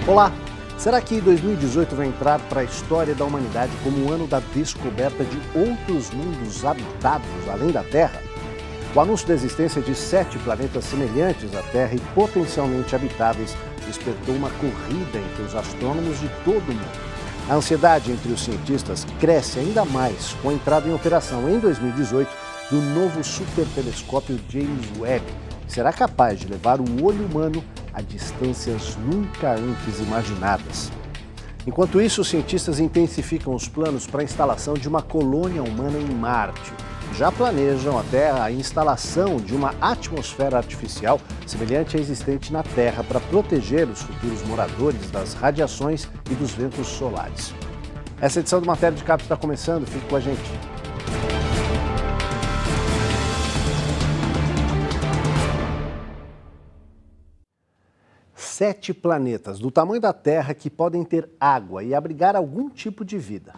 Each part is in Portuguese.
Olá! Será que 2018 vai entrar para a história da humanidade como o ano da descoberta de outros mundos habitados além da Terra? O anúncio da existência de 7 planetas semelhantes à Terra e potencialmente habitáveis despertou uma corrida entre os astrônomos de todo o mundo. A ansiedade entre os cientistas cresce ainda mais com a entrada em operação em 2018 do novo supertelescópio James Webb, que será capaz de levar o olho humano a distâncias nunca antes imaginadas. Enquanto isso, os cientistas intensificam os planos para a instalação de uma colônia humana em Marte. Já planejam até a instalação de uma atmosfera artificial semelhante à existente na Terra para proteger os futuros moradores das radiações e dos ventos solares. Essa edição do Matéria de Cap está começando, fique com a gente. Sete planetas do tamanho da Terra que podem ter água e abrigar algum tipo de vida.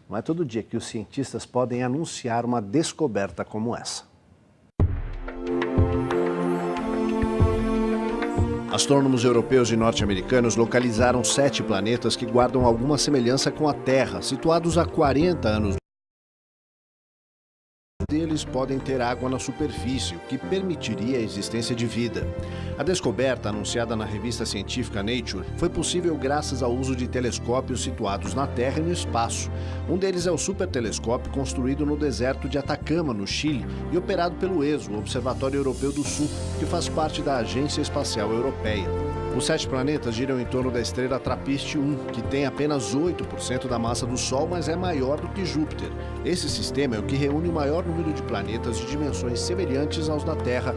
Não é todo dia que os cientistas podem anunciar uma descoberta como essa. Astrônomos europeus e norte-americanos localizaram 7 planetas que guardam alguma semelhança com a Terra, situados a 40 anos. Deles podem ter água na superfície, o que permitiria a existência de vida. A descoberta, anunciada na revista científica Nature, foi possível graças ao uso de telescópios situados na Terra e no espaço. Um deles é o supertelescópio construído no deserto de Atacama, no Chile, e operado pelo ESO, o Observatório Europeu do Sul, que faz parte da Agência Espacial Europeia. Os 7 planetas giram em torno da estrela TRAPPIST-1, que tem apenas 8% da massa do Sol, mas é maior do que Júpiter. Esse sistema é o que reúne o maior número de planetas de dimensões semelhantes aos da Terra,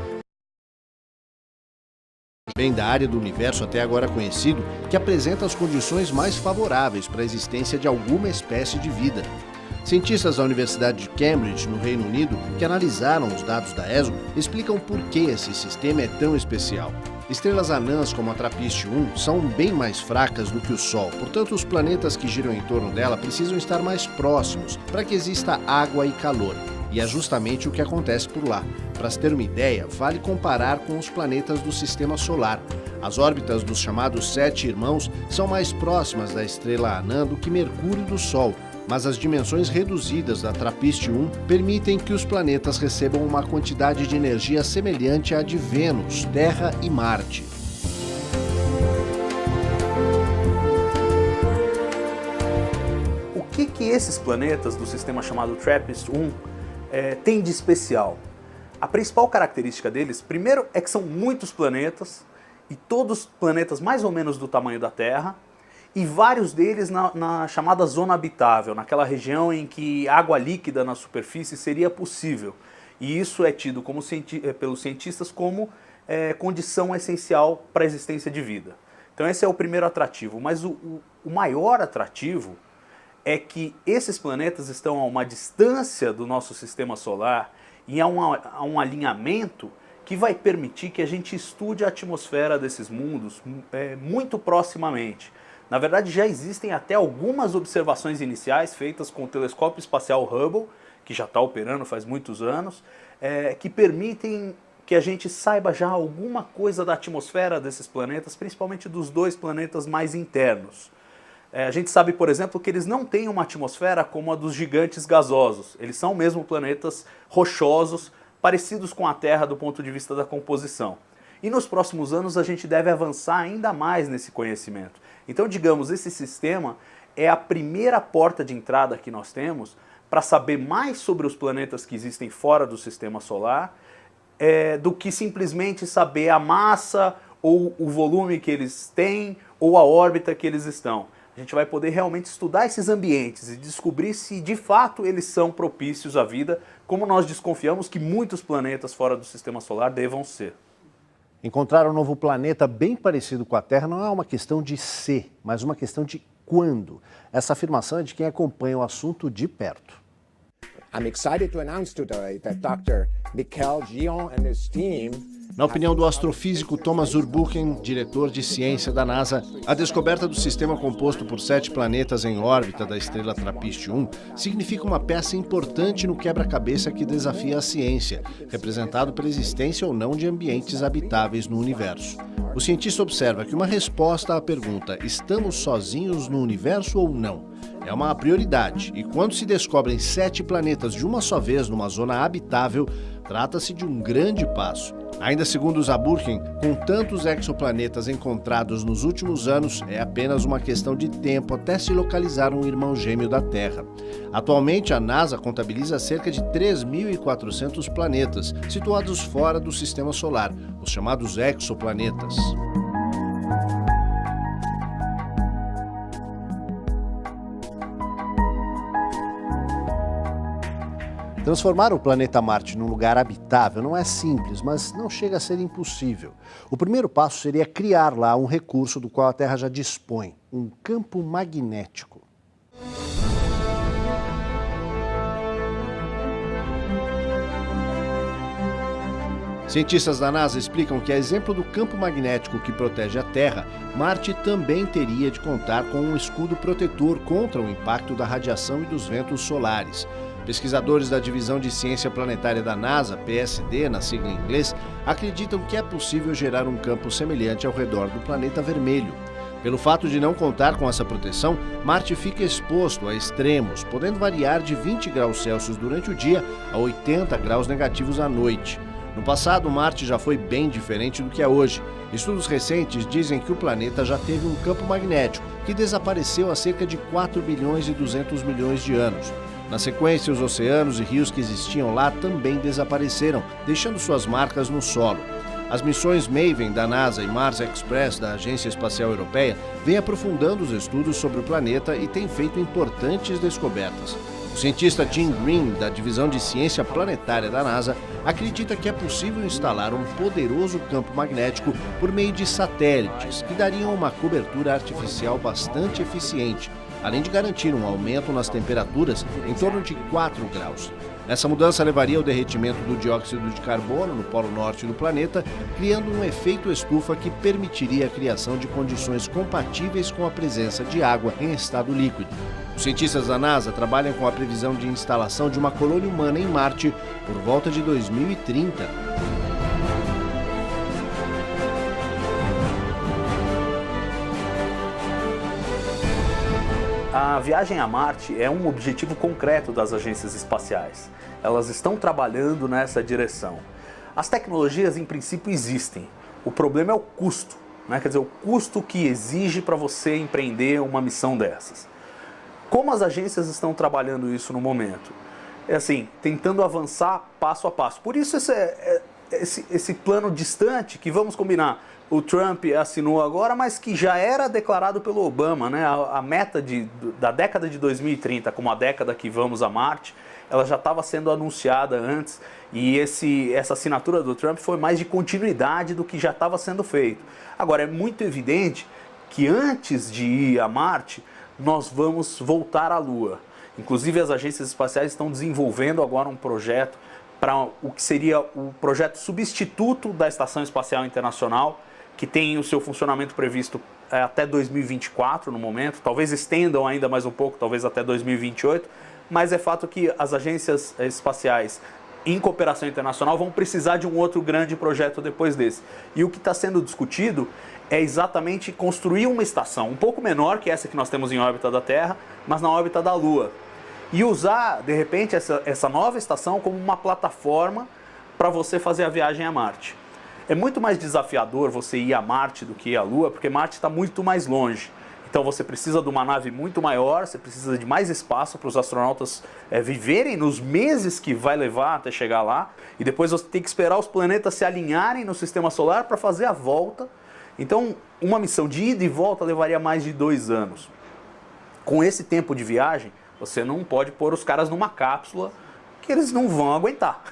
bem da área do universo até agora conhecido, que apresenta as condições mais favoráveis para a existência de alguma espécie de vida. Cientistas da Universidade de Cambridge, no Reino Unido, que analisaram os dados da ESO, explicam por que esse sistema é tão especial. Estrelas anãs como a TRAPPIST-1 são bem mais fracas do que o Sol, portanto os planetas que giram em torno dela precisam estar mais próximos para que exista água e calor. E é justamente o que acontece por lá. Para se ter uma ideia, vale comparar com os planetas do Sistema Solar. As órbitas dos chamados 7 irmãos são mais próximas da estrela anã do que Mercúrio e do Sol, mas as dimensões reduzidas da TRAPPIST-1 permitem que os planetas recebam uma quantidade de energia semelhante à de Vênus, Terra e Marte. O que esses planetas do sistema chamado TRAPPIST-1 têm de especial? A principal característica deles, primeiro, é que são muitos planetas, e todos planetas mais ou menos do tamanho da Terra, e vários deles na chamada zona habitável, naquela região em que água líquida na superfície seria possível. E isso é tido como pelos cientistas como condição essencial para a existência de vida. Então esse é o primeiro atrativo, mas o maior atrativo é que esses planetas estão a uma distância do nosso sistema solar e a um alinhamento que vai permitir que a gente estude a atmosfera desses mundos muito proximamente. Na verdade, já existem até algumas observações iniciais feitas com o telescópio espacial Hubble, que já está operando faz muitos anos, que permitem que a gente saiba já alguma coisa da atmosfera desses planetas, principalmente dos 2 planetas mais internos. A gente sabe, por exemplo, que eles não têm uma atmosfera como a dos gigantes gasosos. Eles são mesmo planetas rochosos, parecidos com a Terra do ponto de vista da composição. E nos próximos anos a gente deve avançar ainda mais nesse conhecimento. Então, digamos, esse sistema é a primeira porta de entrada que nós temos para saber mais sobre os planetas que existem fora do sistema solar, do que simplesmente saber a massa ou o volume que eles têm ou a órbita que eles estão. A gente vai poder realmente estudar esses ambientes e descobrir se de fato eles são propícios à vida, como nós desconfiamos que muitos planetas fora do sistema solar devam ser. Encontrar um novo planeta bem parecido com a Terra não é uma questão de se, mas uma questão de quando. Essa afirmação é de quem acompanha o assunto de perto. I'm excited to announce today that Dr. Michael Gion and his team Na opinião do astrofísico Thomas Zurbuchen, diretor de ciência da NASA, a descoberta do sistema composto por 7 planetas em órbita da estrela TRAPPIST-1 significa uma peça importante no quebra-cabeça que desafia a ciência, representado pela existência ou não de ambientes habitáveis no universo. O cientista observa que uma resposta à pergunta "estamos sozinhos no universo ou não?" é uma prioridade, e quando se descobrem 7 planetas de uma só vez numa zona habitável, trata-se de um grande passo. Ainda segundo Zurbuchen, com tantos exoplanetas encontrados nos últimos anos, é apenas uma questão de tempo até se localizar um irmão gêmeo da Terra. Atualmente, a NASA contabiliza cerca de 3.400 planetas, situados fora do Sistema Solar, os chamados exoplanetas. Transformar o planeta Marte num lugar habitável não é simples, mas não chega a ser impossível. O primeiro passo seria criar lá um recurso do qual a Terra já dispõe, um campo magnético. Cientistas da NASA explicam que, a exemplo do campo magnético que protege a Terra, Marte também teria de contar com um escudo protetor contra o impacto da radiação e dos ventos solares. Pesquisadores da Divisão de Ciência Planetária da NASA, PSD, na sigla em inglês, acreditam que é possível gerar um campo semelhante ao redor do planeta vermelho. Pelo fato de não contar com essa proteção, Marte fica exposto a extremos, podendo variar de 20 graus Celsius durante o dia a 80 graus negativos à noite. No passado, Marte já foi bem diferente do que é hoje. Estudos recentes dizem que o planeta já teve um campo magnético, que desapareceu há cerca de 4 bilhões e 200 milhões de anos. Na sequência, os oceanos e rios que existiam lá também desapareceram, deixando suas marcas no solo. As missões MAVEN da NASA e Mars Express da Agência Espacial Europeia vêm aprofundando os estudos sobre o planeta e têm feito importantes descobertas. O cientista Jim Green, da Divisão de Ciência Planetária da NASA, acredita que é possível instalar um poderoso campo magnético por meio de satélites, que dariam uma cobertura artificial bastante eficiente, além de garantir um aumento nas temperaturas em torno de 4 graus. Essa mudança levaria ao derretimento do dióxido de carbono no polo norte do planeta, criando um efeito estufa que permitiria a criação de condições compatíveis com a presença de água em estado líquido. Os cientistas da NASA trabalham com a previsão de instalação de uma colônia humana em Marte por volta de 2030. A viagem a Marte é um objetivo concreto das agências espaciais. Elas estão trabalhando nessa direção. As tecnologias, em princípio, existem. O problema é o custo, né? Quer dizer, o custo que exige para você empreender uma missão dessas. Como as agências estão trabalhando isso no momento? É assim, tentando avançar passo a passo. Por isso esse plano distante que, vamos combinar, o Trump assinou agora, mas que já era declarado pelo Obama, né? A meta da década de 2030 como a década que vamos a Marte, ela já estava sendo anunciada antes, e essa assinatura do Trump foi mais de continuidade do que já estava sendo feito. Agora, é muito evidente que antes de ir a Marte, nós vamos voltar à Lua. Inclusive, as agências espaciais estão desenvolvendo agora um projeto para o que seria o projeto substituto da Estação Espacial Internacional, que tem o seu funcionamento previsto até 2024 no momento, talvez estendam ainda mais um pouco, talvez até 2028, mas é fato que as agências espaciais em cooperação internacional vão precisar de um outro grande projeto depois desse. E o que está sendo discutido é exatamente construir uma estação um pouco menor que essa que nós temos em órbita da Terra, mas na órbita da Lua. E usar, de repente, essa nova estação como uma plataforma para você fazer a viagem a Marte. É muito mais desafiador você ir a Marte do que ir à Lua, porque Marte está muito mais longe. Então você precisa de uma nave muito maior, você precisa de mais espaço para os astronautas viverem nos meses que vai levar até chegar lá. E depois você tem que esperar os planetas se alinharem no Sistema Solar para fazer a volta. Então, uma missão de ida e volta levaria mais de 2 anos. Com esse tempo de viagem, você não pode pôr os caras numa cápsula que eles não vão aguentar.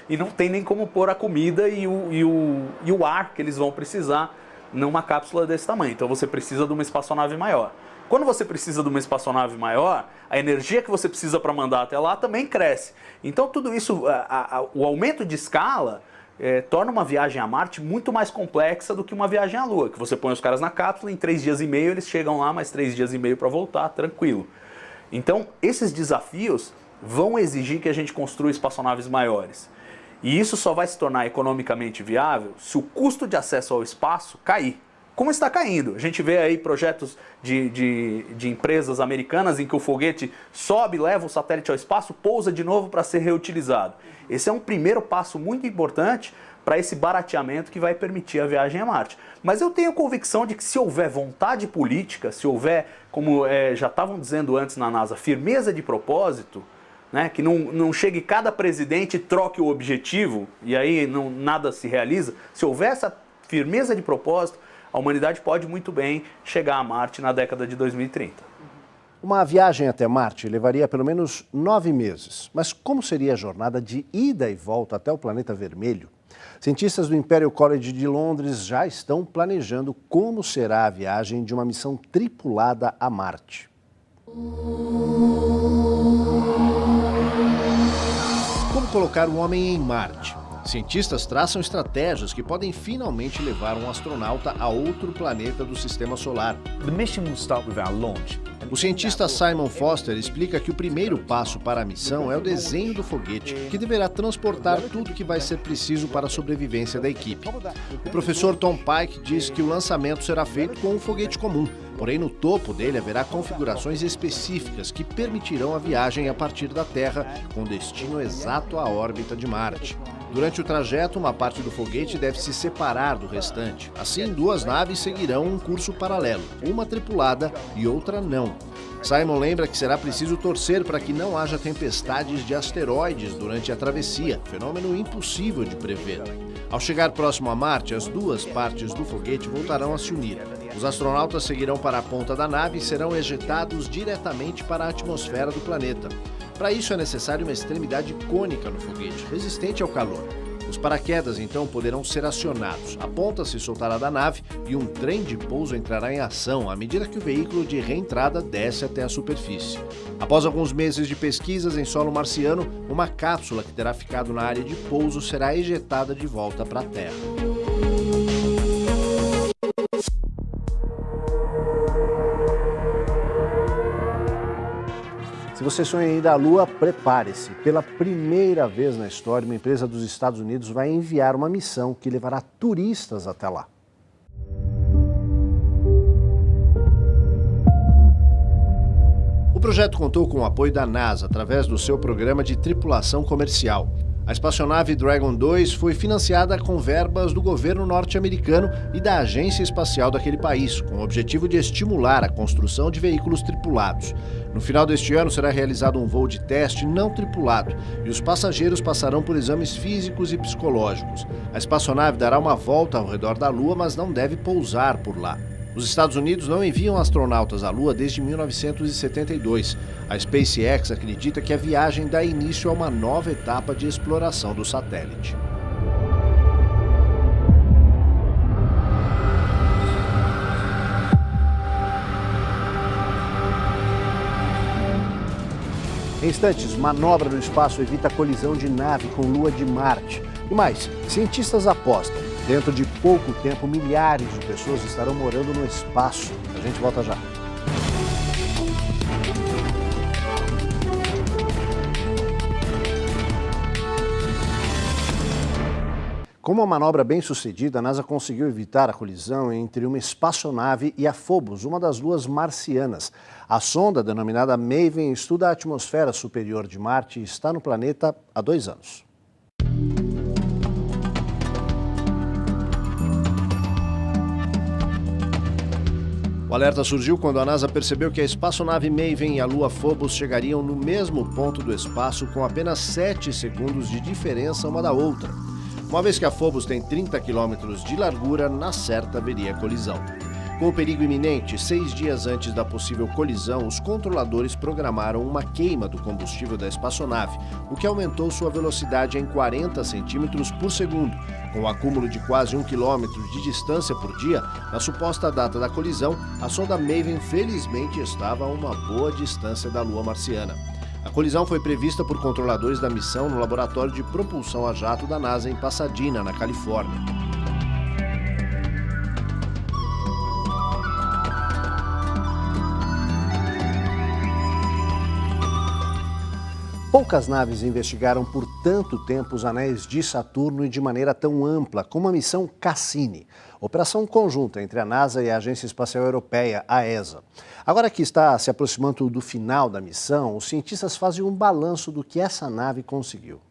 E não tem nem como pôr a comida e o ar que eles vão precisar numa cápsula desse tamanho. Então você precisa de uma espaçonave maior. Quando você precisa de uma espaçonave maior, a energia que você precisa para mandar até lá também cresce. Então tudo isso, o aumento de escala torna uma viagem a Marte muito mais complexa do que uma viagem à Lua, que você põe os caras na cápsula, em 3 dias e meio eles chegam lá, mais 3 dias e meio para voltar, tranquilo. Então, esses desafios vão exigir que a gente construa espaçonaves maiores. E isso só vai se tornar economicamente viável se o custo de acesso ao espaço cair. Como está caindo. A gente vê aí projetos de empresas americanas em que o foguete sobe, leva o satélite ao espaço, pousa de novo para ser reutilizado. Esse é um primeiro passo muito importante para esse barateamento que vai permitir a viagem a Marte. Mas eu tenho convicção de que se houver vontade política, se houver, como já estavam dizendo antes na NASA, firmeza de propósito, né, que não chegue cada presidente e troque o objetivo e aí nada se realiza, se houver essa firmeza de propósito, a humanidade pode muito bem chegar a Marte na década de 2030. Uma viagem até Marte levaria pelo menos 9 meses. Mas como seria a jornada de ida e volta até o planeta vermelho? Cientistas do Imperial College de Londres já estão planejando como será a viagem de uma missão tripulada a Marte. Como colocar o homem em Marte? Cientistas traçam estratégias que podem finalmente levar um astronauta a outro planeta do Sistema Solar. O cientista Simon Foster explica que o primeiro passo para a missão é o desenho do foguete, que deverá transportar tudo que vai ser preciso para a sobrevivência da equipe. O professor Tom Pike diz que o lançamento será feito com um foguete comum, porém no topo dele haverá configurações específicas que permitirão a viagem a partir da Terra, com destino exato à órbita de Marte. Durante o trajeto, uma parte do foguete deve se separar do restante. Assim, 2 naves seguirão um curso paralelo, uma tripulada e outra não. Simon lembra que será preciso torcer para que não haja tempestades de asteroides durante a travessia, fenômeno impossível de prever. Ao chegar próximo a Marte, as 2 partes do foguete voltarão a se unir. Os astronautas seguirão para a ponta da nave e serão ejetados diretamente para a atmosfera do planeta. Para isso é necessário uma extremidade cônica no foguete, resistente ao calor. Os paraquedas então poderão ser acionados. A ponta se soltará da nave e um trem de pouso entrará em ação à medida que o veículo de reentrada desce até a superfície. Após alguns meses de pesquisas em solo marciano, uma cápsula que terá ficado na área de pouso será ejetada de volta para a Terra. Se você sonha em ir à Lua, prepare-se. Pela primeira vez na história, uma empresa dos Estados Unidos vai enviar uma missão que levará turistas até lá. O projeto contou com o apoio da NASA através do seu programa de tripulação comercial. A espaçonave Dragon 2 foi financiada com verbas do governo norte-americano e da Agência Espacial daquele país, com o objetivo de estimular a construção de veículos tripulados. No final deste ano será realizado um voo de teste não tripulado e os passageiros passarão por exames físicos e psicológicos. A espaçonave dará uma volta ao redor da Lua, mas não deve pousar por lá. Os Estados Unidos não enviam astronautas à Lua desde 1972. A SpaceX acredita que a viagem dá início a uma nova etapa de exploração do satélite. Em instantes, manobra no espaço evita a colisão de nave com Lua de Marte. E mais, cientistas apostam. Dentro de pouco tempo, milhares de pessoas estarão morando no espaço. A gente volta já. Com uma manobra bem sucedida, a NASA conseguiu evitar a colisão entre uma espaçonave e a Phobos, uma das luas marcianas. A sonda, denominada MAVEN, estuda a atmosfera superior de Marte e está no planeta há 2 anos. O alerta surgiu quando a NASA percebeu que a espaçonave MAVEN e a lua Phobos chegariam no mesmo ponto do espaço com apenas 7 segundos de diferença uma da outra. Uma vez que a Phobos tem 30 quilômetros de largura, na certa haveria colisão. Com o perigo iminente, 6 dias antes da possível colisão, os controladores programaram uma queima do combustível da espaçonave, o que aumentou sua velocidade em 40 centímetros por segundo. Com um acúmulo de quase 1 quilômetro de distância por dia, na suposta data da colisão, a sonda MAVEN felizmente estava a uma boa distância da Lua marciana. A colisão foi prevista por controladores da missão no laboratório de propulsão a jato da NASA em Pasadena, na Califórnia. Poucas naves investigaram por tanto tempo os anéis de Saturno e de maneira tão ampla como a missão Cassini, operação conjunta entre a NASA e a Agência Espacial Europeia, a ESA. Agora que está se aproximando do final da missão, os cientistas fazem um balanço do que essa nave conseguiu.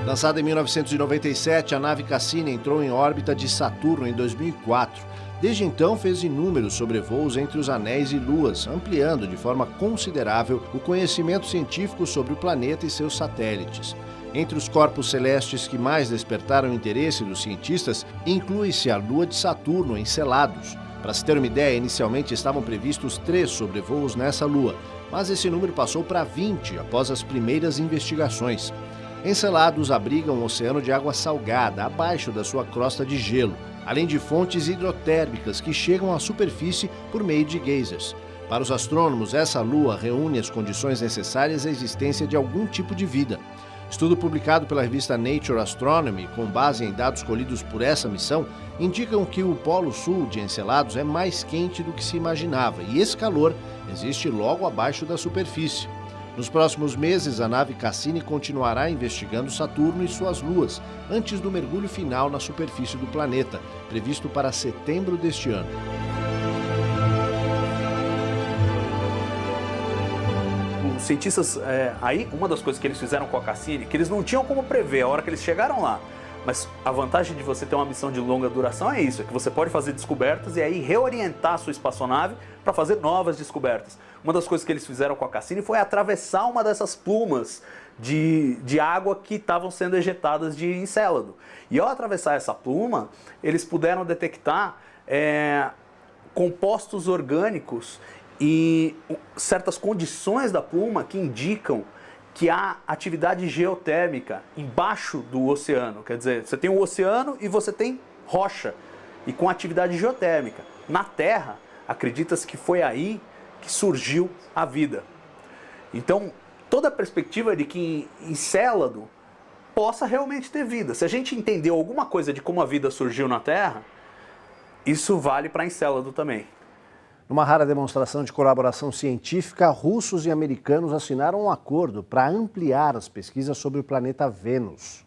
Lançada em 1997, a nave Cassini entrou em órbita de Saturno em 2004. Desde então, fez inúmeros sobrevoos entre os anéis e luas, ampliando de forma considerável o conhecimento científico sobre o planeta e seus satélites. Entre os corpos celestes que mais despertaram o interesse dos cientistas, inclui-se a lua de Saturno, Enceladus. Para se ter uma ideia, inicialmente estavam previstos 3 sobrevoos nessa lua, mas esse número passou para 20 após as primeiras investigações. Enceladus abriga um oceano de água salgada abaixo da sua crosta de gelo, além de fontes hidrotérmicas que chegam à superfície por meio de geysers. Para os astrônomos, essa lua reúne as condições necessárias à existência de algum tipo de vida. Estudo publicado pela revista Nature Astronomy, com base em dados colhidos por essa missão, indicam que o polo sul de Enceladus é mais quente do que se imaginava e esse calor existe logo abaixo da superfície. Nos próximos meses, a nave Cassini continuará investigando Saturno e suas luas, antes do mergulho final na superfície do planeta, previsto para setembro deste ano. Os cientistas, aí uma das coisas que eles fizeram com a Cassini, que eles não tinham como prever a hora que eles chegaram lá, mas a vantagem de você ter uma missão de longa duração é isso, é que você pode fazer descobertas e aí reorientar a sua espaçonave para fazer novas descobertas. Uma das coisas que eles fizeram com a Cassini foi atravessar uma dessas plumas de água que estavam sendo ejetadas de Encélado. E ao atravessar essa pluma, eles puderam detectar compostos orgânicos e certas condições da pluma que indicam que há atividade geotérmica embaixo do oceano. Quer dizer, você tem o oceano e você tem rocha, e com atividade geotérmica. Na Terra, acredita-se que foi aí que surgiu a vida. Então, toda a perspectiva é de que em Encélado possa realmente ter vida. Se a gente entendeu alguma coisa de como a vida surgiu na Terra, isso vale para Encélado também. Numa rara demonstração de colaboração científica, russos e americanos assinaram um acordo para ampliar as pesquisas sobre o planeta Vênus.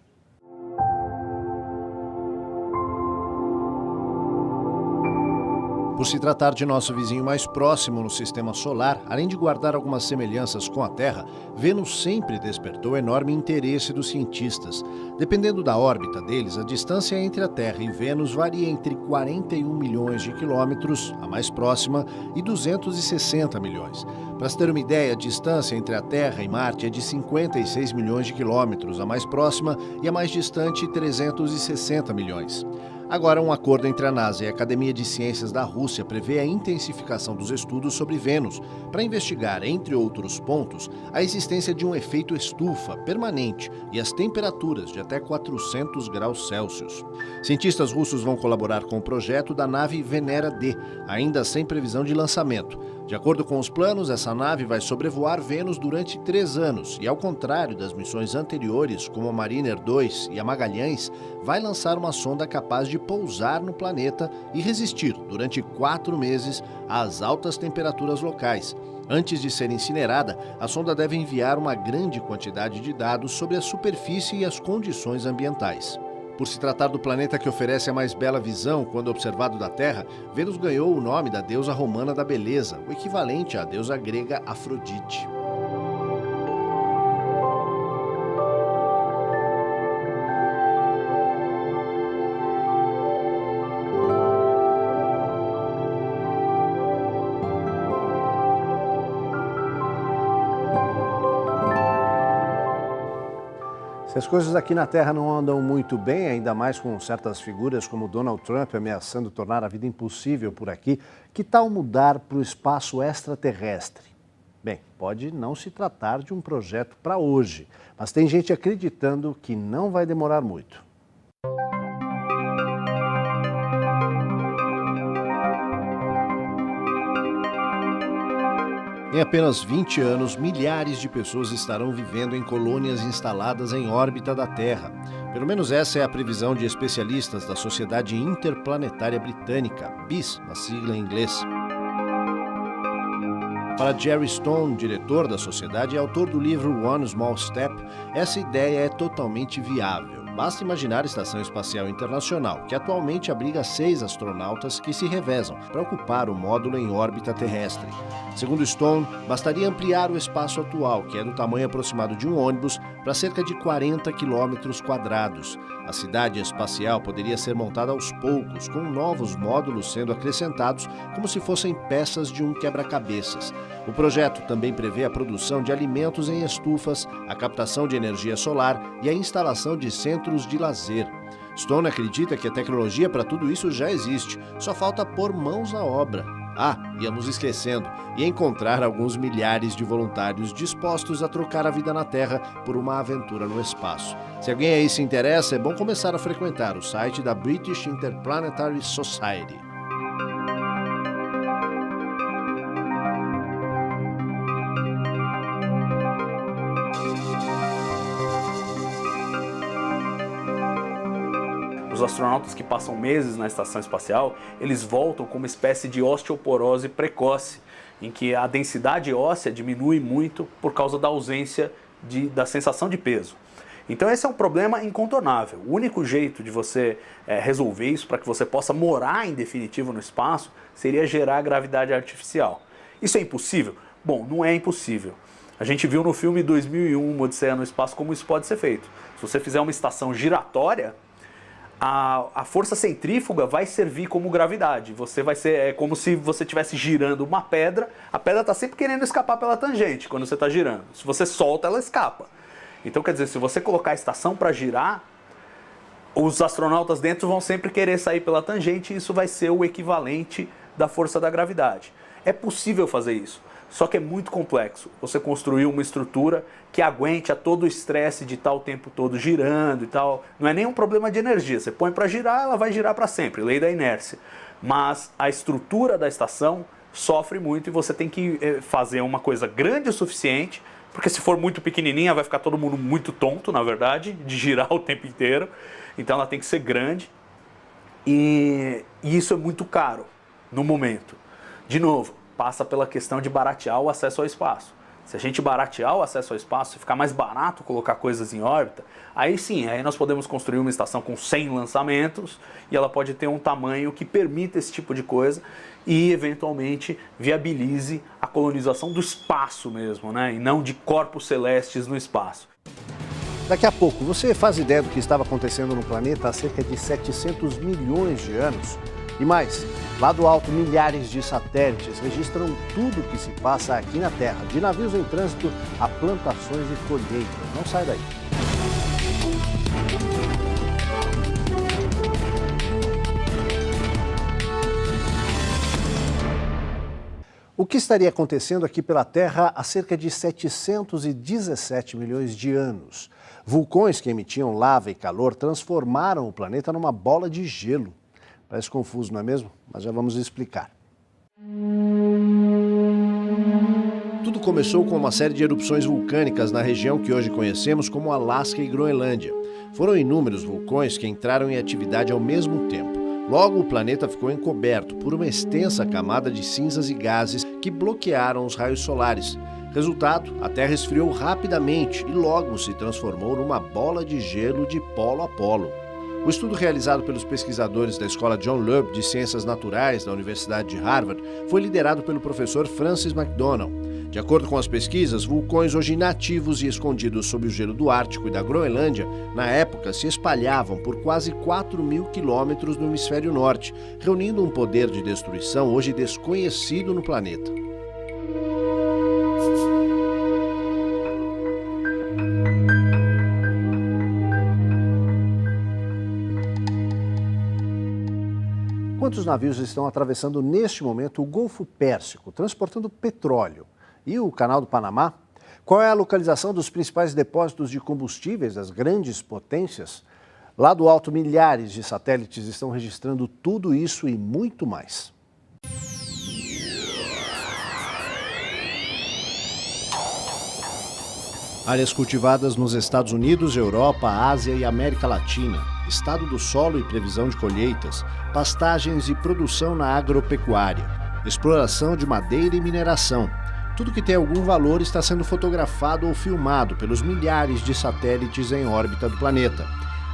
Por se tratar de nosso vizinho mais próximo no sistema solar, além de guardar algumas semelhanças com a Terra, Vênus sempre despertou enorme interesse dos cientistas. Dependendo da órbita deles, a distância entre a Terra e Vênus varia entre 41 milhões de quilômetros, a mais próxima, e 260 milhões. Para se ter uma ideia, a distância entre a Terra e Marte é de 56 milhões de quilômetros, a mais próxima, e a mais distante, 360 milhões. Agora, um acordo entre a NASA e a Academia de Ciências da Rússia prevê a intensificação dos estudos sobre Vênus para investigar, entre outros pontos, a existência de um efeito estufa permanente e as temperaturas de até 400 graus Celsius. Cientistas russos vão colaborar com o projeto da nave Venera D, ainda sem previsão de lançamento. De acordo com os planos, essa nave vai sobrevoar Vênus durante 3 anos e, ao contrário das missões anteriores, como a Mariner 2 e a Magalhães, vai lançar uma sonda capaz de pousar no planeta e resistir durante 4 meses às altas temperaturas locais. Antes de ser incinerada, a sonda deve enviar uma grande quantidade de dados sobre a superfície e as condições ambientais. Por se tratar do planeta que oferece a mais bela visão quando observado da Terra, Vênus ganhou o nome da deusa romana da beleza, o equivalente à deusa grega Afrodite. Se as coisas aqui na Terra não andam muito bem, ainda mais com certas figuras como Donald Trump ameaçando tornar a vida impossível por aqui, que tal mudar para o espaço extraterrestre? Bem, pode não se tratar de um projeto para hoje, mas tem gente acreditando que não vai demorar muito. Em apenas 20 anos, milhares de pessoas estarão vivendo em colônias instaladas em órbita da Terra. Pelo menos essa é a previsão de especialistas da Sociedade Interplanetária Britânica, BIS, na sigla em inglês. Para Jerry Stone, diretor da sociedade e autor do livro One Small Step, essa ideia é totalmente viável. Basta imaginar a Estação Espacial Internacional, que atualmente abriga 6 astronautas que se revezam para ocupar o módulo em órbita terrestre. Segundo Stone, bastaria ampliar o espaço atual, que é do tamanho aproximado de um ônibus, para cerca de 40 quilômetros quadrados. A cidade espacial poderia ser montada aos poucos, com novos módulos sendo acrescentados como se fossem peças de um quebra-cabeças. O projeto também prevê a produção de alimentos em estufas, a captação de energia solar e a instalação de centros de lazer. Stone acredita que a tecnologia para tudo isso já existe, só falta pôr mãos à obra. Íamos esquecendo, e encontrar alguns milhares de voluntários dispostos a trocar a vida na Terra por uma aventura no espaço. Se alguém aí se interessa, é bom começar a frequentar o site da British Interplanetary Society. Os astronautas que passam meses na estação espacial, eles voltam com uma espécie de osteoporose precoce, em que a densidade óssea diminui muito por causa da ausência da sensação de peso. Então esse é um problema incontornável. O único jeito de você resolver isso para que você possa morar em definitivo no espaço seria gerar gravidade artificial. Isso é impossível? Bom, não é impossível. A gente viu no filme 2001, Uma Odisseia no Espaço, como isso pode ser feito. Se você fizer uma estação giratória, a força centrífuga vai servir como gravidade. É como se você estivesse girando uma pedra, a pedra está sempre querendo escapar pela tangente quando você está girando. Se você solta, ela escapa. Então, quer dizer, se você colocar a estação para girar, os astronautas dentro vão sempre querer sair pela tangente e isso vai ser o equivalente da força da gravidade. É possível fazer isso, só que é muito complexo. Você construir uma estrutura que aguente a todo o estresse de estar o tempo todo girando e tal. Não é nem um problema de energia. Você põe para girar, ela vai girar para sempre, lei da inércia. Mas a estrutura da estação sofre muito e você tem que fazer uma coisa grande o suficiente, porque se for muito pequenininha vai ficar todo mundo muito tonto, na verdade, de girar o tempo inteiro. Então ela tem que ser grande e isso é muito caro no momento. De novo, passa pela questão de baratear o acesso ao espaço. Se a gente baratear o acesso ao espaço e ficar mais barato colocar coisas em órbita, aí sim, aí nós podemos construir uma estação com 100 lançamentos e ela pode ter um tamanho que permita esse tipo de coisa e eventualmente viabilize a colonização do espaço mesmo, né? E não de corpos celestes no espaço. Daqui a pouco, você faz ideia do que estava acontecendo no planeta há cerca de 700 milhões de anos? E mais, lá do alto, milhares de satélites registram tudo o que se passa aqui na Terra, de navios em trânsito a plantações e colheitas. Não sai daí. O que estaria acontecendo aqui pela Terra há cerca de 717 milhões de anos? Vulcões que emitiam lava e calor transformaram o planeta numa bola de gelo. Parece confuso, não é mesmo? Mas já vamos explicar. Tudo começou com uma série de erupções vulcânicas na região que hoje conhecemos como Alasca e Groenlândia. Foram inúmeros vulcões que entraram em atividade ao mesmo tempo. Logo, o planeta ficou encoberto por uma extensa camada de cinzas e gases que bloquearam os raios solares. Resultado, a Terra esfriou rapidamente e logo se transformou numa bola de gelo de polo a polo. O estudo realizado pelos pesquisadores da Escola John Loeb de Ciências Naturais da Universidade de Harvard foi liderado pelo professor Francis McDonald. De acordo com as pesquisas, vulcões hoje inativos e escondidos sob o gelo do Ártico e da Groenlândia, na época se espalhavam por quase 4.000 quilômetros no hemisfério norte, reunindo um poder de destruição hoje desconhecido no planeta. Quantos navios estão atravessando neste momento o Golfo Pérsico, transportando petróleo? E o Canal do Panamá? Qual é a localização dos principais depósitos de combustíveis das grandes potências? Lá do alto, milhares de satélites estão registrando tudo isso e muito mais. Áreas cultivadas nos Estados Unidos, Europa, Ásia e América Latina, estado do solo e previsão de colheitas, pastagens e produção na agropecuária, exploração de madeira e mineração. Tudo que tem algum valor está sendo fotografado ou filmado pelos milhares de satélites em órbita do planeta.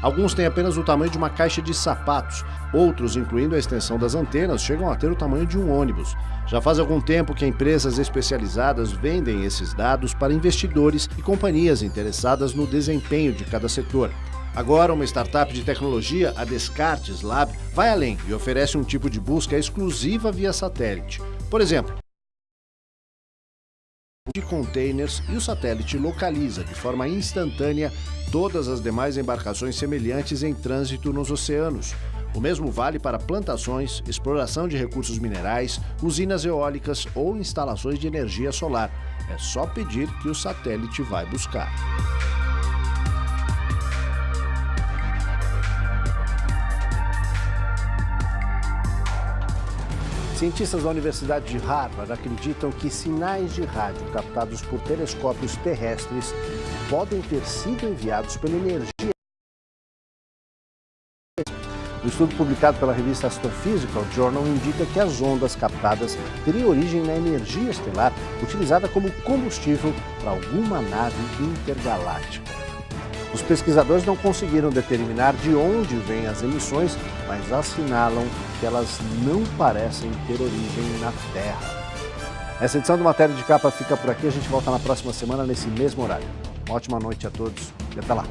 Alguns têm apenas o tamanho de uma caixa de sapatos, outros, incluindo a extensão das antenas, chegam a ter o tamanho de um ônibus. Já faz algum tempo que empresas especializadas vendem esses dados para investidores e companhias interessadas no desempenho de cada setor. Agora, uma startup de tecnologia, a Descartes Lab, vai além e oferece um tipo de busca exclusiva via satélite. Por exemplo, de containers, e o satélite localiza de forma instantânea todas as demais embarcações semelhantes em trânsito nos oceanos. O mesmo vale para plantações, exploração de recursos minerais, usinas eólicas ou instalações de energia solar. É só pedir que o satélite vai buscar. Cientistas da Universidade de Harvard acreditam que sinais de rádio captados por telescópios terrestres podem ter sido enviados pela energia. O estudo publicado pela revista Astrophysical Journal indica que as ondas captadas teriam origem na energia estelar utilizada como combustível para alguma nave intergaláctica. Os pesquisadores não conseguiram determinar de onde vêm as emissões, mas assinalam que elas não parecem ter origem na Terra. Essa edição do Matéria de Capa fica por aqui. A gente volta na próxima semana nesse mesmo horário. Uma ótima noite a todos e até lá.